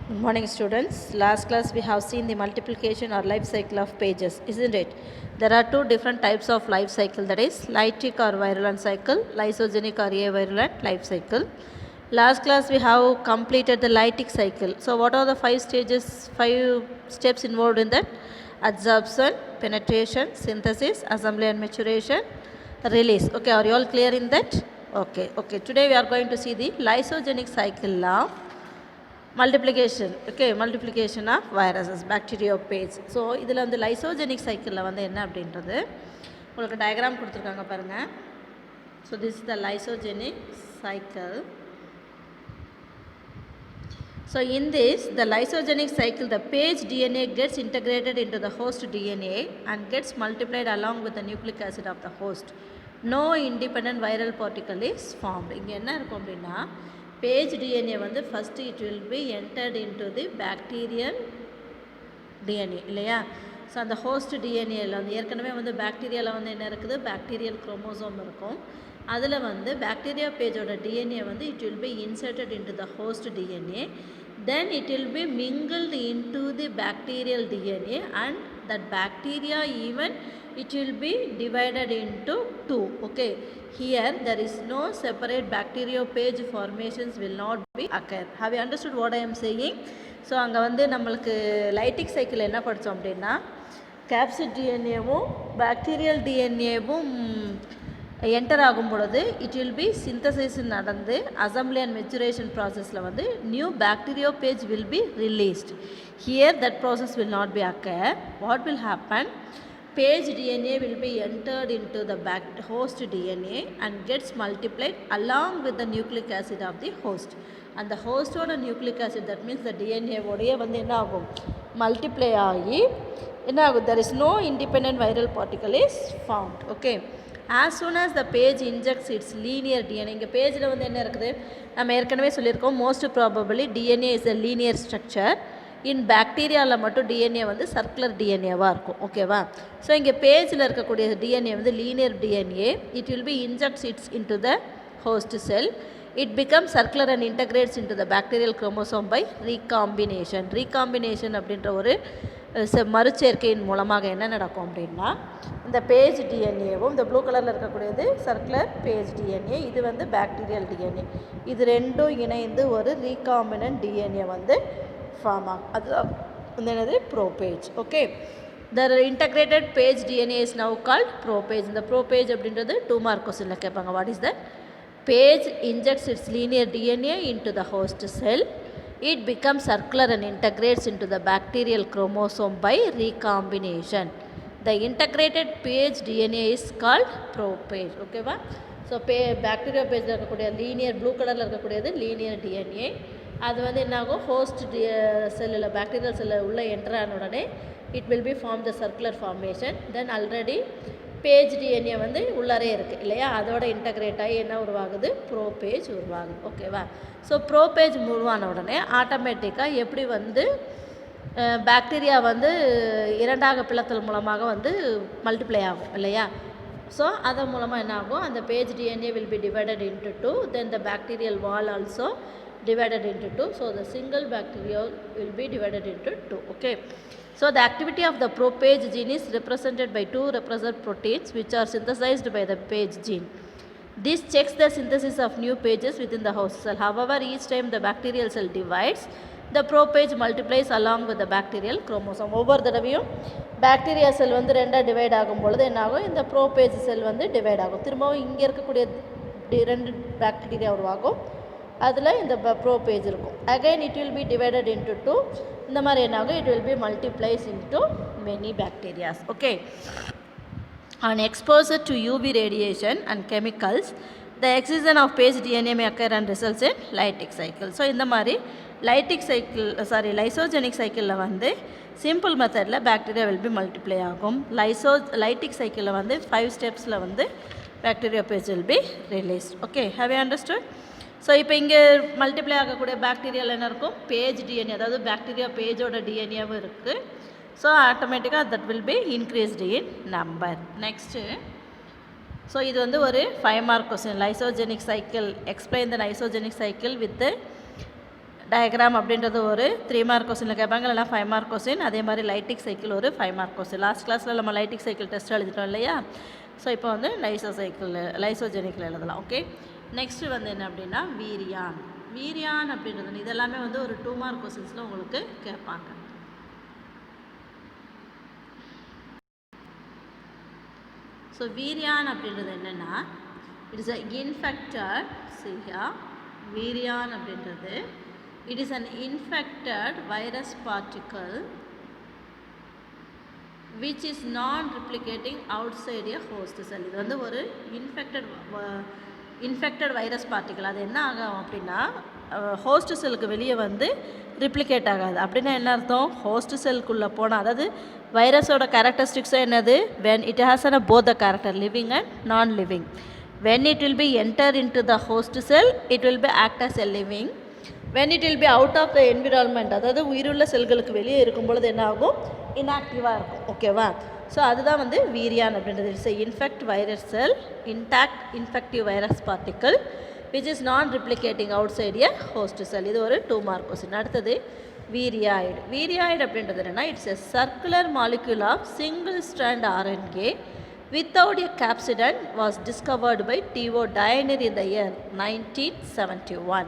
Good morning, students. Last class we have seen the multiplication or life cycle of pages, isn't it? There are two different types of life cycle, that is lytic or virulent cycle, lysogenic or avirulent life cycle. Last class we have completed the lytic cycle. So what are the five steps involved in that? Adsorption, penetration, synthesis, assembly and maturation, release. Okay, are you all clear in that? Okay. Today we are going to see the lysogenic cycle now. Multiplication of viruses, bacteriophage. So இதில் வந்து lysogenic சைக்கிளில் வந்து என்ன அப்படின்றது உங்களுக்கு diagram கொடுத்துருக்காங்க பாருங்கள். So this is the lysogenic cycle. So in this, the lysogenic cycle, the page DNA gets integrated into the host DNA and gets multiplied along with the nucleic acid of the host. No independent viral particle is formed. இங்கே என்ன இருக்கும் அப்படின்னா page DNA வந்து first it will be entered into the bacterial DNA இல்லையா. So அந்த host டிஎன்ஏல வந்து ஏற்கனவே வந்து பாக்டீரியாவில் வந்து என்ன இருக்குது, பாக்டீரியல் குரோமோசோம் இருக்கும். அதில் வந்து பாக்டீரியா பேஜோட டிஎன்ஏ வந்து it will B inserted into the host DNA, then it will B mingled into the bacterial DNA and that bacteria even it will be divided into two. Okay, here there is no separate bacteriophage formations will not be occur. Have you understood what I am saying? So அங்கே வந்து நம்மளுக்கு lytic cycle என்ன படித்தோம் அப்படின்னா capsid டிஎன்ஏவும் bacterial டிஎன்ஏவும் enter ஆகும் பொழுது இட் வில் பி சிந்தசைஸ் நடந்து அசம்பிளி அண்ட் மெச்சுரேஷன் ப்ராசஸில் வந்து new bacteriophage will be released. Here that process will not be occur. What will happen? Page DNA will be entered into the host DNA and gets multiplied along with the nucleic acid of the host. And the host or the nucleic acid, that means the DNA vodeye வந்து என்ன ஆகும், multiply ஆகி என்ன ஆகும், there is no independent viral particle is found. Okay, as soon as the page injects its linear DNA, இங்கே பேஜில் வந்து என்ன இருக்குது, நம்ம ஏற்கனவே சொல்லியிருக்கோம், most probably DNA is a linear structure. இன் பாக்டீரியாவில் மட்டும் டிஎன்ஏ வந்து சர்க்குலர் டிஎன்ஏவாக இருக்கும். ஓகேவா? ஸோ இங்கே பேஜில் இருக்கக்கூடிய டிஎன்ஏ வந்து linear DNA. It will be injects its into the host cell. It become circular and integrates into the bacterial chromosome by recombination. Recombination அப்படின்ற ஒரு மறுச்சேர்க்கையின் மூலமாக என்ன நடக்கும் அப்படின்னா இந்த பேஜ் டிஎன்ஏவும் இந்த ப்ளூ கலரில் இருக்கக்கூடியது சர்க்குலர் பேஜ் டிஎன்ஏ, இது வந்து பாக்டீரியல் டிஎன்ஏ, இது ரெண்டும் இணைந்து ஒரு ரீகாம்பினன்ட் டிஎன்ஏ வந்து ஃபார்ம் ஆகும். அது வந்து என்னது, prophage. Okay, the integrated phage DNA is now called prophage. இந்த ப்ரோபேஜ் அப்படின்றது 2 மார்க் கொஸ்டினில் கேட்பாங்க. What is that? Phage injects its linear DNA into the host cell. It becomes circular and integrates into the bacterial chromosome by recombination. The integrated page DNA is called propage. ஓகேவா? So bacteria பேஜில் இருக்கக்கூடிய linear blue கலரில் இருக்கக்கூடியது linear DNA. அது வந்து என்னாகும், host செல்லில் bacterial செல்லில் உள்ளே என்டர் ஆன உடனே it will be form the circular formation. Then already phage DNA வந்து உள்ளாரே இருக்குது இல்லையா, அதோட இன்டகிரேட் ஆகி என்ன உருவாகுது, ப்ரோபேஜ் உருவாகுது. ஓகேவா? ஸோ ப்ரோபேஜ் உருவான உடனே ஆட்டோமேட்டிக்காக எப்படி வந்து பாக்டீரியா வந்து இரண்டாக பிளத்தல் மூலமாக வந்து மல்டிப்ளை ஆகும் இல்லையா. ஸோ அதன் மூலமாக என்ன ஆகும், அந்த page DNA will be divided into 2, then the bacterial wall also divided into 2. So the single bacteria will be divided into 2. Okay, so the activity of the propage gene is represented by 2 repressor proteins which are synthesized by the page gene. This checks the synthesis of new pages within the host cell. However, each time the bacterial cell divides, the propage multiplies along with the bacterial chromosome. ஒவ்வொரு தடவையும் bacteria cell வந்து ரெண்டாக divide ஆகும் பொழுது என்ன ஆகும், இந்த prophage செல் வந்து டிவைட் ஆகும். திரும்பவும் இங்கே இருக்கக்கூடிய 2 பாக்டீரியா உருவாகும், அதில் இந்த ப்ரோபேஜ் இருக்கும். Again it will B divided into 2. இந்த மாதிரி என்ன ஆகும், it will B multiplies into many bacterias. Okay, on exposure to UV radiation and chemicals, the excision of page DNA may occur and results in lytic cycle. So இந்த மாதிரி lysogenic சைக்கிளில் வந்து simple மெத்தடில் bacteria will be multiply ஆகும். Lytic சைக்கிளில் வந்து 5 ஸ்டெப்ஸில் வந்து bacteria page will be released. Okay, have you understood? So இப்போ இங்கே மல்டிப்ளை ஆகக்கூடிய பாக்டீரியாவில் என்ன இருக்கும், பேஜ் டிஎன்ஏ, அதாவது பாக்டீரியா பேஜோட டிஎன்ஏவும் இருக்குது. ஸோ ஆட்டோமேட்டிக்காக that will be increased in number. Next, so இது வந்து ஒரு 5 mark question. Lysogenic cycle, explain the lysogenic cycle with diagram அப்படின்றது ஒரு 3 மார்க் கொஸ்டினில் கேட்பாங்க, இல்லைனா 5 மார்க் கொஸ்டின். அதே மாதிரி லைட்டிக் சைக்கிள் ஒரு 5 மார்க் கொஸ்டின். லாஸ்ட் கிளாஸில் நம்ம லைட்டிக் சைக்கிள் டெஸ்ட் எழுதிட்டோம் இல்லையா? ஸோ இப்போ வந்து லைசோஜெனிக்கில் எழுதலாம். ஓகே, நெக்ஸ்ட்டு வந்து என்ன அப்படின்னா வீரியான். வீரியான் அப்படின்றது இதெல்லாமே வந்து ஒரு 2 மார்க் கொஸ்டின்ஸில் உங்களுக்கு கேட்பாங்க. ஸோ வீரியான் அப்படின்றது என்னென்னா, இட் இஸ் அ இன்ஃபெக்டட் வீரியான் அப்படின்றது it is an infected virus particle which is non-replicating outside a host cell. இது வந்து ஒரு இன்ஃபெக்டட் வைரஸ் பார்ட்டிக்கல். அது என்ன ஆகும் அப்படின்னா ஹோஸ்ட் செல்லுக்கு வெளியே வந்து ரிப்ளிகேட் ஆகாது. அப்படின்னா என்ன அர்த்தம்? ஹோஸ்ட் செல்லுக்குள்ளே போனால், அதாவது வைரஸோட கேரக்டரிஸ்டிக்ஸே என்னது? when it has both the character living and non-living. when it will be enter into the host cell, it will be act as a living. when it will be out of the environment, அதாவது உயிருள்ள செல்களுக்கு வெளியே இருக்கும் பொழுது என்ன ஆகும்? இன்ஆக்டிவாக இருக்கும். ஓகேவா? ஸோ அதுதான் வந்து வீரியான் அப்படின்றது. It's infect virus sell, intact infective virus particle which is நான் ரிப்ளிகேட்டிங் அவுட் சைட் எ ஹோஸ்ட் செல். இது ஒரு 2 மார்க் கொஸ்டின். அடுத்தது வீரியாய்டு. வீரியாய்டு அப்படின்றது என்னென்னா, it's a circular molecule of single strand RNA without a capsid was discovered by T.O. Dyer in the year 1971.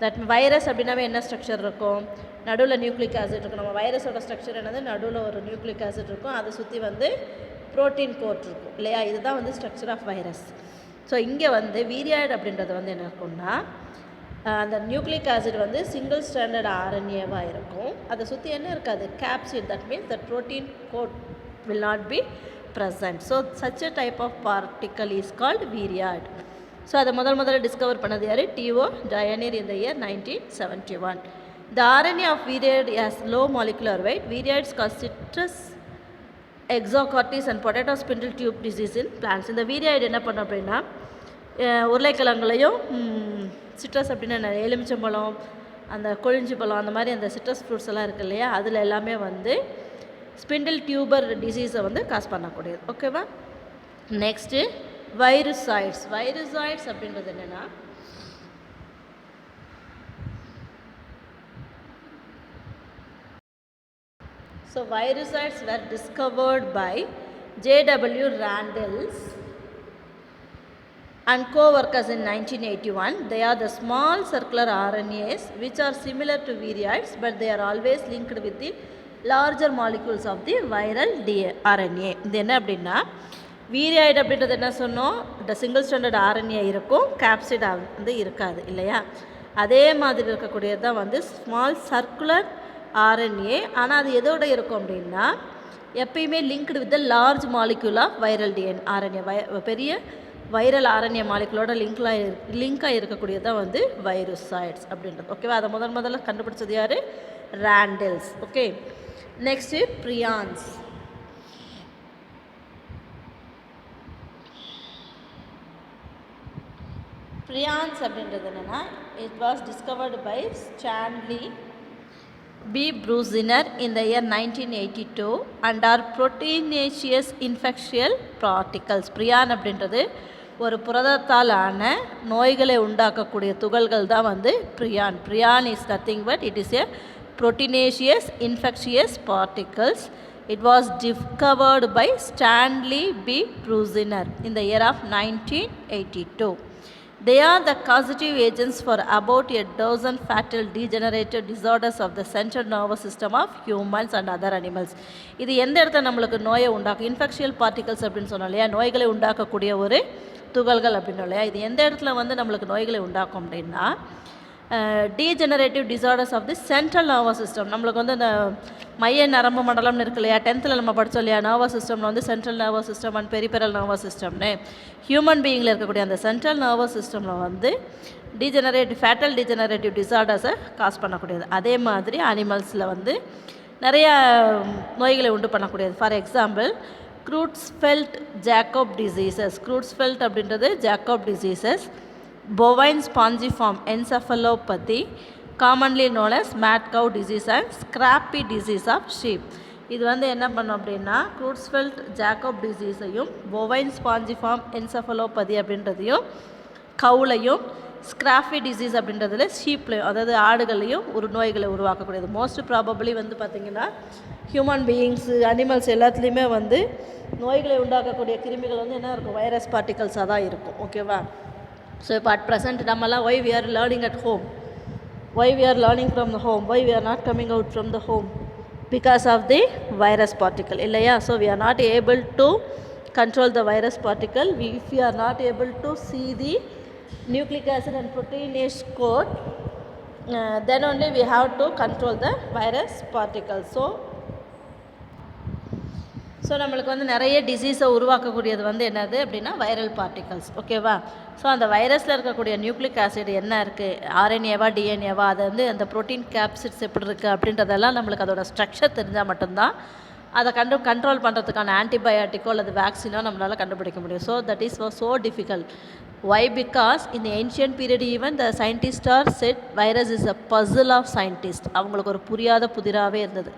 That virus அப்படின்னாவே என்ன structure இருக்கும்? நடுவில் நியூக்ளிக் ஆசிட் இருக்கும். நம்ம வைரஸோட ஸ்ட்ரக்சர் என்னது? நடுவில் ஒரு நியூக்ளிக் ஆசிட் இருக்கும், அதை சுற்றி வந்து ப்ரோட்டீன் கோட் இருக்கும் இல்லையா? இதுதான் வந்து ஸ்ட்ரக்சர் ஆஃப் வைரஸ். ஸோ இங்கே வந்து வீரியாய்டு அப்படின்றது வந்து என்ன இருக்கும்னா, அந்த நியூக்ளிக் ஆசிட் வந்து சிங்கிள் ஸ்டாண்டர்ட் RNAவாக இருக்கும். அதை சுற்றி என்ன இருக்காது? Capsid. That means that protein code will not be present. So such a type of particle is called viroid. So அதை முதல்ல டிஸ்கவர் பண்ணது யார்? T.O. Dyer in the year 1971. The RNA of Viriad has low molecular weight. Viriads cause citrus exocortis and potato spindle tube disease in plants. இந்த வீரியாய்டு என்ன பண்ணோம் அப்படின்னா, உருளைக்கிழங்குலையும் citrus அப்படின்னா எலுமிச்சம்பழம், அந்த கொழிஞ்சி பழம், அந்த மாதிரி அந்த சிட்ரஸ் ஃப்ரூட்ஸ் எல்லாம் இருக்குது இல்லையா? அதில் எல்லாமே வந்து ஸ்பிண்டில் டியூபர் டிசீஸை வந்து காஸ் பண்ணக்கூடியது. ஓகேவா? நெக்ஸ்ட்டு வைரஸாய்ட்ஸ். வைரஸாய்ட்ஸ் அப்படின்றது என்னென்னா, so virusoids were discovered by J.W. Randles and co-workers in 1981. They are the small circular RNAs which are similar to virions, but they are always linked with the larger molecules of the viral RNA. இது என்ன அப்படின்னா, வீரியாய்டு அப்படின்றது என்ன சொன்னோம்? இந்த single standard RNA இருக்கும், capsid வந்து இருக்காது இல்லையா? அதே மாதிரி இருக்கக்கூடியது தான் வந்து ஸ்மால் சர்க்குலர் RNA. ஆனால் அது எதோட இருக்கும் அப்படின்னா, எப்பயுமே linked with the large molecule of viral RNA. பெரிய வைரல் RNA மாலிகுலோட லிங்காக இருக்கக்கூடியது தான் வந்து வைரஸாய்ட்ஸ் அப்படின்றது. ஓகேவா? அதை முதல்ல கண்டுபிடிச்சது யார்? ராண்டல்ஸ். Okay, next prions. ப்ரியான்ஸ் அப்படின்றது என்னென்னா, it was discovered by Stanley B. Brusiner in the year 1982 and are proteinaceous infectious particles. Prion அப்படின்றது ஒரு புரதத்தால் ஆன நோய்களை உண்டாக்கக்கூடிய துகள்கள் தான் வந்து prion. Prion is nothing but it is a proteinaceous infectious particles. It was discovered by Stanley B. Brusiner in the year of 1982. They are the causative agents for about a dozen fatal degenerative disorders of the central nervous system of humans and other animals. இது எந்த இடத்துல நம்மளுக்கு நோயை உண்டாக்கும்? இன்ஃபெக்ஷியல் particles அப்படின்னு சொன்னோம் இல்லையா? நோய்களை உண்டாக்கக்கூடிய ஒரு துகள்கள் அப்படின்னு இல்லையா? இது எந்த இடத்துல வந்து நம்மளுக்கு நோய்களை உண்டாக்கும் அப்படின்னா, degenerative disorders of the central nervous system. நம்மளுக்கு வந்து இந்த மைய நரம்பு மண்டலம்னு இருக்கு இல்லையா? 10th நம்ம படித்தோம் இல்லையா? நர்வஸ் சிஸ்டமில் வந்து central nervous system and peripheral nervous சிஸ்டம்னு. ஹியூமன் பீயிங்கில் இருக்கக்கூடிய அந்த சென்ட்ரல் நர்வஸ் சிஸ்டமில் வந்து ஃபேட்டல் டீஜெனரேட்டிவ் டிசார்டர்ஸை காஸ் பண்ணக்கூடியது. அதே மாதிரி அனிமல்ஸில் வந்து நிறையா நோய்களை உண்டு பண்ணக்கூடியது. For example, Creutzfeldt Jakob diseases. Creutzfeldt அப்படின்றது Jakob diseases. bovine spongiform encephalopathy, commonly known as mad cow disease and scrappy disease of sheep. இது வந்து என்ன பண்ணோம் அப்படின்னா, க்ரூட்ஸ்ஃபெல்ட் ஜாக்கோப் டிசீஸையும் bovine spongiform encephalopathy அப்படின்றதையும் கவுலையும் ஸ்கிராஃபி டிசீஸ் அப்படின்றதுல ஷீப்லையும் அதாவது ஆடுகளையும் ஒரு நோய்களை உருவாக்கக்கூடியது. மோஸ்ட் ப்ராபபிளி வந்து பார்த்திங்கன்னா ஹியூமன் பீயிங்ஸு அனிமல்ஸ் எல்லாத்துலேயுமே வந்து நோய்களை உண்டாக்கக்கூடிய கிருமிகள் வந்து என்ன இருக்கும், வைரஸ் பார்ட்டிகல்ஸாக தான் இருக்கும். ஓகேவா? ஸோ இப்போ அட் ப்ரெசென்ட் நம்மலாம் why we are learning at home, why we are learning from the home, why we are not coming out from the home, because of the virus particle இல்லையா? So we are not able to control the virus particle. If we are not able to see the nucleic acid and proteinase code, then only we have to control the virus particle. So நம்மளுக்கு வந்து நிறைய டிசீஸை உருவாக்கக்கூடியது வந்து என்னது அப்படின்னா viral particles. ஓகேவா? So அந்த வைரஸில் இருக்கக்கூடிய nucleic acid என்ன இருக்குது, ஆர்என்ஏவா டிஎன்ஏவா, அது வந்து அந்த ப்ரோட்டீன் கேப்சிட்ஸ் எப்படி இருக்குது அப்படின்றதெல்லாம் நம்மளுக்கு அதோட ஸ்ட்ரக்சர் தெரிஞ்சால் மட்டும்தான் அதை கண்ட்ரோல் பண்ணுறதுக்கான ஆன்டிபயோட்டிக்கோ அல்லது வேக்சினோ நம்மளால் கண்டுபிடிக்க முடியும். So that is so difficult. Why? Because in the ancient period even the scientists are said virus is a puzzle of scientists. அவங்களுக்கு ஒரு புரியாத புதிராகவே இருந்தது.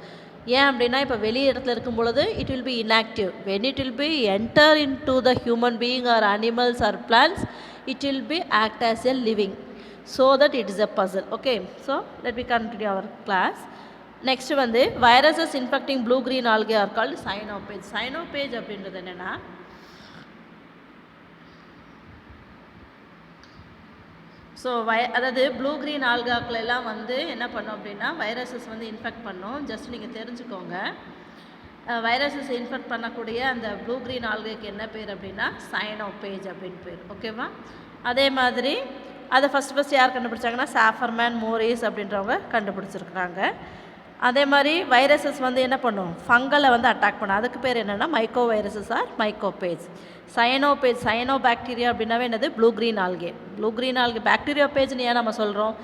ஏன் அப்படின்னா இப்போ வெளி இடத்துல இருக்கும் பொழுது it will B inactive. When it will be enter into the human being or animals or plants, it will be act as a living. So that it is a puzzle. Okay. So let me continue our class. Next வந்து viruses infecting blue green algae are called cyanopage. Cyanopage அப்படின்றது என்னென்னா so அதாவது blue green ஆல்காக்களெல்லாம் வந்து என்ன பண்ணோம் அப்படின்னா viruses வந்து infect பண்ணோம். ஜஸ்ட் நீங்கள் தெரிஞ்சுக்கோங்க, வைரஸஸ் இன்ஃபெக்ட் பண்ணக்கூடிய அந்த ப்ளூ க்ரீன் ஆல்கைக்கு என்ன பேர் அப்படின்னா சைனோபேஜ் அப்படின்னு பேர். ஓகேவா? அதே மாதிரி அதை ஃபஸ்ட் யார் கண்டுபிடிச்சாங்கன்னா சாஃபர்மேன் மோரிஸ் அப்படின்றவங்க கண்டுபிடிச்சிருக்கிறாங்க. அதே மாதிரி வைரஸஸ் வந்து என்ன பண்ணும், ஃபங்கலை வந்து அட்டாக் பண்ணும். அதுக்கு பேர் என்னென்னா mycoviruses or mycophage. Cyanophage, cyanobacteria அப்படின்னாவே என்னது blue green algae. Blue green algae bacteria பேஜ்னு ஏன் நம்ம சொல்கிறோம்,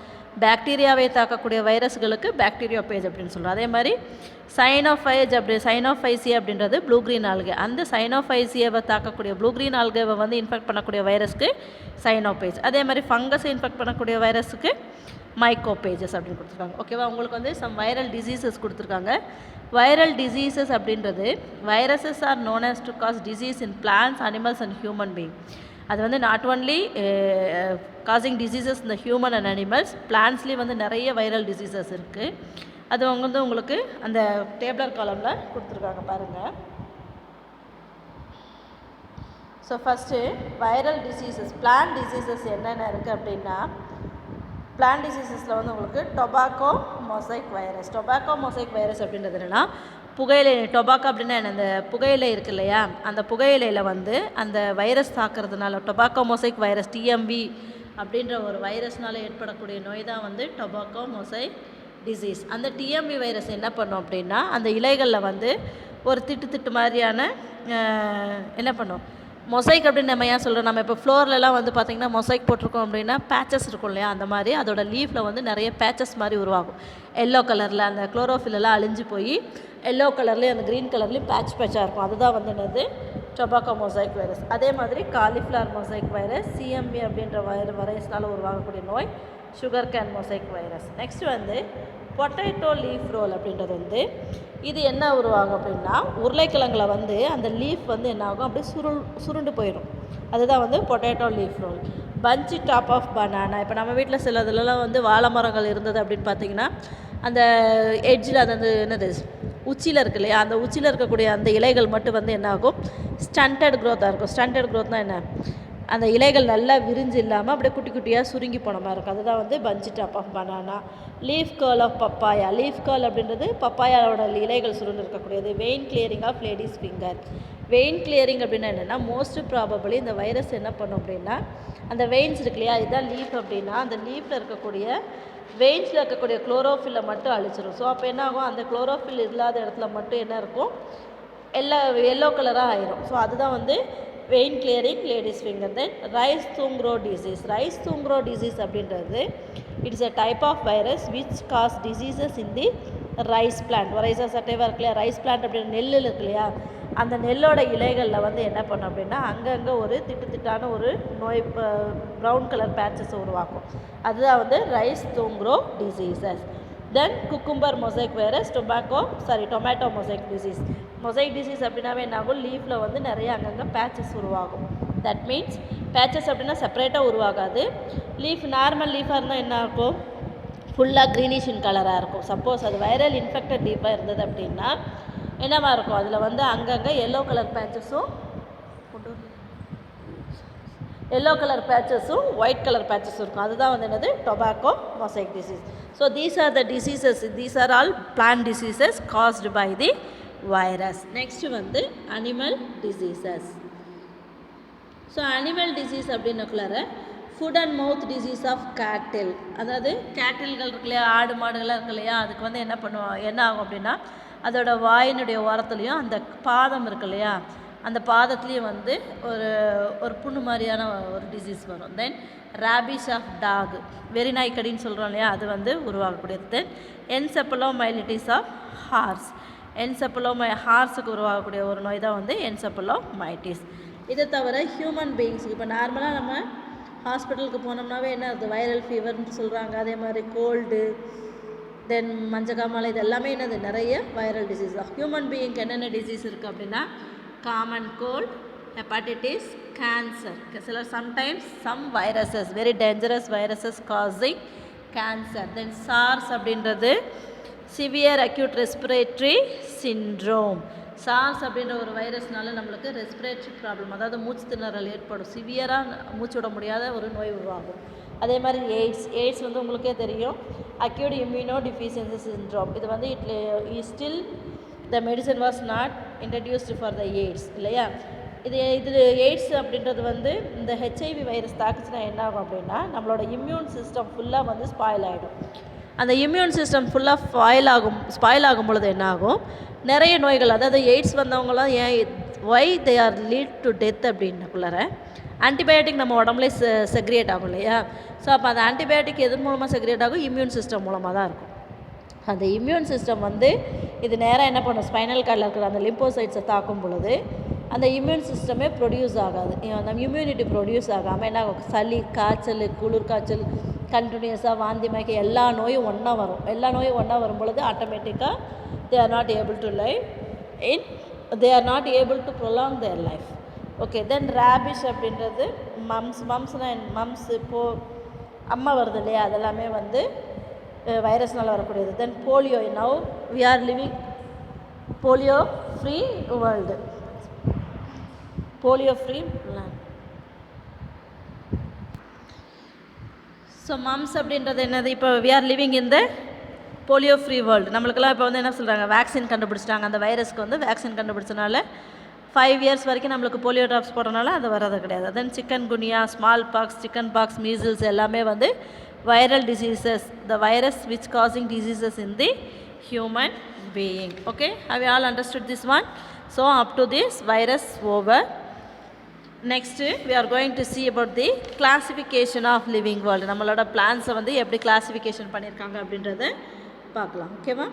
பாக்டீரியாவை தாக்கக்கூடிய வைரஸ்களுக்கு பாக்டீரியா பேஜ் அப்படின்னு சொல்கிறோம். அதே மாதிரி சைனோஃபைசியா அப்படின்றது ப்ளூ க்ரீன் ஆல்கே. அந்த சைனோஃபைசியாவை தாக்கக்கூடிய ப்ளூ க்ரீன் ஆல்கேவை வந்து இன்ஃபெக்ட் பண்ணக்கூடிய வைரஸ்க்கு சைனோபேஜ். அதே மாதிரி ஃபங்கஸை இன்ஃபெக்ட் பண்ணக்கூடிய வைரஸுக்கு மைக்கோபேஜஸ் அப்படின்னு கொடுத்துருக்காங்க. ஓகேவா? உங்களுக்கு வந்து சம் வைரல் டிசீசஸ் கொடுத்துருக்காங்க. வைரல் டிசீசஸ் அப்படின்றது viruses are known as to cos disease in plants, animals and human being. அது வந்து நாட் ஒன்லி காசிங் டிசீசஸ் இந்த ஹியூமன் அண்ட் அனிமல்ஸ், பிளான்ஸ்லேயும் வந்து நிறைய வைரல் டிசீசஸ் இருக்குது. அது வந்து உங்களுக்கு அந்த டேபிளர் காலமில் கொடுத்துருக்காங்க பாருங்கள். So first viral diseases, plant diseases என்னென்ன இருக்குது அப்படின்னா பிளான்ட் டிசீசஸில் வந்து உங்களுக்கு tobacco mosaic virus. Tobacco mosaic virus அப்படின்றது என்னென்னா புகையிலை. டொபாக்கோ அப்படின்னா என்ன, அந்த புகையிலை இருக்குது இல்லையா, அந்த புகையிலையில் வந்து அந்த வைரஸ் தாக்குறதுனால டொபாக்கோ மொசைக் வைரஸ் டிஎம்வி அப்படின்ற ஒரு வைரஸ்னால் ஏற்படக்கூடிய நோய் தான் வந்து டொபாக்கோ மொசைக் டிசீஸ். அந்த டிஎம்வி வைரஸ் என்ன பண்ணும் அப்படின்னா அந்த இலைகளில் வந்து ஒரு திட்டு மாதிரியான என்ன பண்ணும், மொசைக் அப்படின்னு நம்ம ஏன் சொல்கிறோம், நம்ம இப்போ ஃப்ளோர்லலாம் வந்து பார்த்திங்கன்னா மொசைக் போட்டிருக்கோம் அப்படின்னா பேச்சஸ் இருக்கும் இல்லையா, அந்த மாதிரி அதோட லீஃபில் வந்து நிறைய பேச்சஸ் மாதிரி உருவாகும். எல்லோ கலரில் அந்த குளோரோஃபிலெல்லாம் அழிஞ்சு போய் எல்லோ கலர்லேயும் அந்த க்ரீன் கலர்லேயும் பேட்சாக இருக்கும். அதுதான் வந்து என்னது டொபாக்கோ மொசைக் வைரஸ். அதே மாதிரி காலிஃப்ளவர் மொசைக் வைரஸ், சிஎம்பி அப்படின்ற வைரஸ்னால் உருவாகக்கூடிய நோய் sugar cane mosaic virus. Next வந்து பொட்டேட்டோ லீஃப் ரோல் அப்படின்றது வந்து இது என்ன உருவாகும் அப்படின்னா உருளைக்கிழங்கில் வந்து அந்த லீஃப் வந்து என்ன ஆகும், அப்படியே சுருண்டு போயிடும். அதுதான் வந்து potato leaf roll. Bunchy top of banana, இப்போ நம்ம வீட்டில் சில இதுலலாம் வந்து வாழை மரங்கள் இருந்தது அப்படின்னு பார்த்திங்கன்னா அந்த எட்ஜில் அது என்னது உச்சியில் இருக்கு இல்லையா, அந்த உச்சியில் இருக்கக்கூடிய அந்த இலைகள் மட்டும் வந்து என்ன ஆகும், ஸ்டண்டட் க்ரோத்தாக இருக்கும். ஸ்டண்டட் க்ரோத்னால் என்ன, அந்த இலைகள் நல்லா விரிஞ்சு இல்லாமல் அப்படியே குட்டி குட்டியாக சுருங்கி போன மாதிரி இருக்கும். அதுதான் வந்து bunchy top of banana. Leaf curl of papaya. Leaf curl அப்படின்றது பப்பாயாவோட இலைகள் சுருண்டு இருக்கக்கூடியது. Vein clearing of ladies finger. Vein clearing அப்படின்னா என்னென்னா மோஸ்ட் ப்ராபபிளி இந்த வைரஸ் என்ன பண்ணும் அப்படின்னா அந்த வெயின்ஸ் இருக்கு இல்லையா, இதுதான் லீஃப் அப்படின்னா அந்த லீஃபில் இருக்கக்கூடிய வெயின்ஸில் இருக்கக்கூடிய குளோரோஃபில்லை மட்டும் அழிச்சிடும். ஸோ அப்போ என்ன ஆகும், அந்த குளோரோஃபில் இல்லாத இடத்துல மட்டும் என்ன இருக்கும், எல்லோ கலராக ஆயிரும். ஸோ அதுதான் வந்து vein clearing ladies finger. Then rice tungro disease. Rice tungro disease அப்படின்றது it's a type of virus which causes diseases in the rice plant. ரைஸா சட்டைவாக இருக்கு இல்லையா, ரைஸ் பிளான்ட் அப்படின்னு நெல் இருக்கு இல்லையா, அந்த நெல்லோட இலைகளில் வந்து என்ன பண்ணும் அப்படின்னா அங்கங்கே ஒரு திட்டான ஒரு நோய் ப்ரௌன் கலர் பேச்சஸ் உருவாக்கும். அதுதான் வந்து rice tungro diseases. Then cucumber mosaic virus, tomato mosaic disease. Mosaic disease அப்படின்னாவே என்ன ஆகும், லீஃபில் வந்து நிறைய அங்கங்கே பேச்சஸ் உருவாகும். தட் மீன்ஸ் பேச்சஸ் அப்படின்னா செப்பரேட்டாக உருவாகாது. லீஃப் நார்மல் லீஃபாக இருந்தால் என்ன இருக்கும், ஃபுல்லாக க்ரீனிஷ் இன் கலராக இருக்கும். சப்போஸ் அது வைரல் இன்ஃபெக்டட் லீஃபாக இருந்தது அப்படின்னா என்னவா இருக்கும், அதில் வந்து அங்கங்கே எல்லோ கலர் பேச்சஸும் ஒயிட் கலர் பேச்சஸும் இருக்கும். அதுதான் வந்து என்னது, tobacco mosaic disease. So these are the diseases, these are all plant diseases caused by the virus. Next வந்து animal diseases. So animal disease அப்படின்னக்குள்ளார foot and mouth disease of cattle, அதாவது கேட்டில்கள் இருக்கு இல்லையா, ஆடு மாடுகள்லாம் இருக்கு இல்லையா, அதுக்கு வந்து என்ன ஆகும் அப்படின்னா அதோட வாயினுடைய ஓரத்துலேயும் அந்த பாதம் இருக்கு இல்லையா, அந்த பாதத்துலேயும் வந்து ஒரு புண்ணு மாதிரியான ஒரு டிசீஸ் வரும். தென் ரேபிஸ் ஆஃப் டாக், வெறி நாய்க்கடின்னு சொல்கிறோம் இல்லையா, அது வந்து உருவாகக்கூடியது. தென் என்செப்பலோமைலிட்டிஸ் ஆஃப் ஹார்ஸ், ஹார்ஸுக்கு உருவாகக்கூடிய ஒரு நோய் தான் வந்து என்செப்பலோமைட்டிஸ். இதை தவிர ஹியூமன் பீயிங்ஸுக்கு இப்போ நார்மலாக நம்ம ஹாஸ்பிட்டலுக்கு போனோம்னாவே என்ன அது வைரல் ஃபீவர்னு சொல்கிறாங்க. அதே மாதிரி கோல்டு, தென் மஞ்சக்காமலை, இது எல்லாமே என்னது நிறைய வைரல் டிசீஸ் தான். ஹியூமன் பீயிங்க்கு என்னென்ன டிசீஸ் இருக்குது அப்படின்னா common cold, hepatitis, cancer. Sometimes some viruses, very dangerous viruses causing cancer. Then SARS அப்படின்றது severe acute respiratory syndrome. SARS அப்படின்ற ஒரு வைரஸ்னால நம்மளுக்கு ரெஸ்பிரேட்டரி ப்ராப்ளம், அதாவது மூச்சு திணறல் ஏற்படும், சிவியராக மூச்சு விட முடியாத ஒரு நோய் உருவாகும். அதே மாதிரி எய்ட்ஸ் வந்து உங்களுக்கே தெரியும், அக்யூட் இம்யூனோ டிஃபிஷியன்சி சிண்ட்ரோம். இது வந்து still the medicine was not introduced for the AIDS இல்லையா. இது எய்ட்ஸ் அப்படின்றது வந்து இந்த ஹெச்ஐவி வைரஸ் தாக்குச்சுன்னா என்ன ஆகும் அப்படின்னா நம்மளோட இம்யூன் சிஸ்டம் ஃபுல்லாக வந்து ஸ்பாயில் ஆகிடும். அந்த இம்யூன் சிஸ்டம் ஃபுல்லாக ஸ்பாயில் ஆகும் பொழுது என்ன ஆகும், நிறைய நோய்கள், அதாவது எய்ட்ஸ் வந்தவங்களாம் why they are lead to death அப்படின்னக்குள்ளார ஆன்டிபயோட்டிக் நம்ம உடம்புலே செக்ரியேட் ஆகும் இல்லையா. ஸோ அப்போ அந்த ஆன்டிபயோட்டிக் எது மூலமாக செக்ரியேட் ஆகும், இம்யூன் சிஸ்டம் மூலமாக தான் இருக்கும். அந்த இம்யூன் சிஸ்டம் வந்து இது நேராக என்ன பண்ணும், ஸ்பைனல் கார்டில் இருக்கிற அந்த லிம்போசைட்ஸை தாக்கும் பொழுது அந்த இம்யூன் சிஸ்டமே ப்ரொடியூஸ் ஆகாது. அந்த இம்யூனிட்டி ப்ரொடியூஸ் ஆகாமல் என்ன ஆகும், சளி, காய்ச்சல், குளிர் காய்ச்சல், கண்டினியூஸாக வாந்தி மயக்கம், எல்லா நோயும் ஒன்றா வரும். எல்லா நோயும் ஒன்றா வரும் பொழுது ஆட்டோமேட்டிக்காக they are not able to prolong their life. Okay, then rabies அப்படின்றது மம்ஸ் இப்போது அம்மா வருது இல்லையா, அதெல்லாமே வந்து வைரஸ்னால் வரக்கூடியது. Then polio, now we are living polio free world, polio free land. So mumps அப்படின்றது என்னது, இப்போ we are living in the polio free world. நம்மளுக்கெல்லாம் இப்போ வந்து என்ன சொல்கிறாங்க, வேக்சின் கண்டுபிடிச்சிட்டாங்க. அந்த வைரஸ்க்கு வந்து வேக்சின் கண்டுபிடிச்சனால 5 years வரைக்கும் நம்மளுக்கு போலியோ ட்ராப்ஸ் போடுறதுனால அது வர்றது கிடையாது. Then chikungunya, smallpox, chickenpox, measles எல்லாமே வந்து viral diseases, the virus which causing diseases in the human being. Okay, have you all understood this one? So up to this virus over. Next we are going to see about the classification of living world. நம்மளோட பிளான்ஸை வந்து எப்படி classification பண்ணியிருக்காங்க அப்படின்றத பார்க்கலாம். ஓகேவா?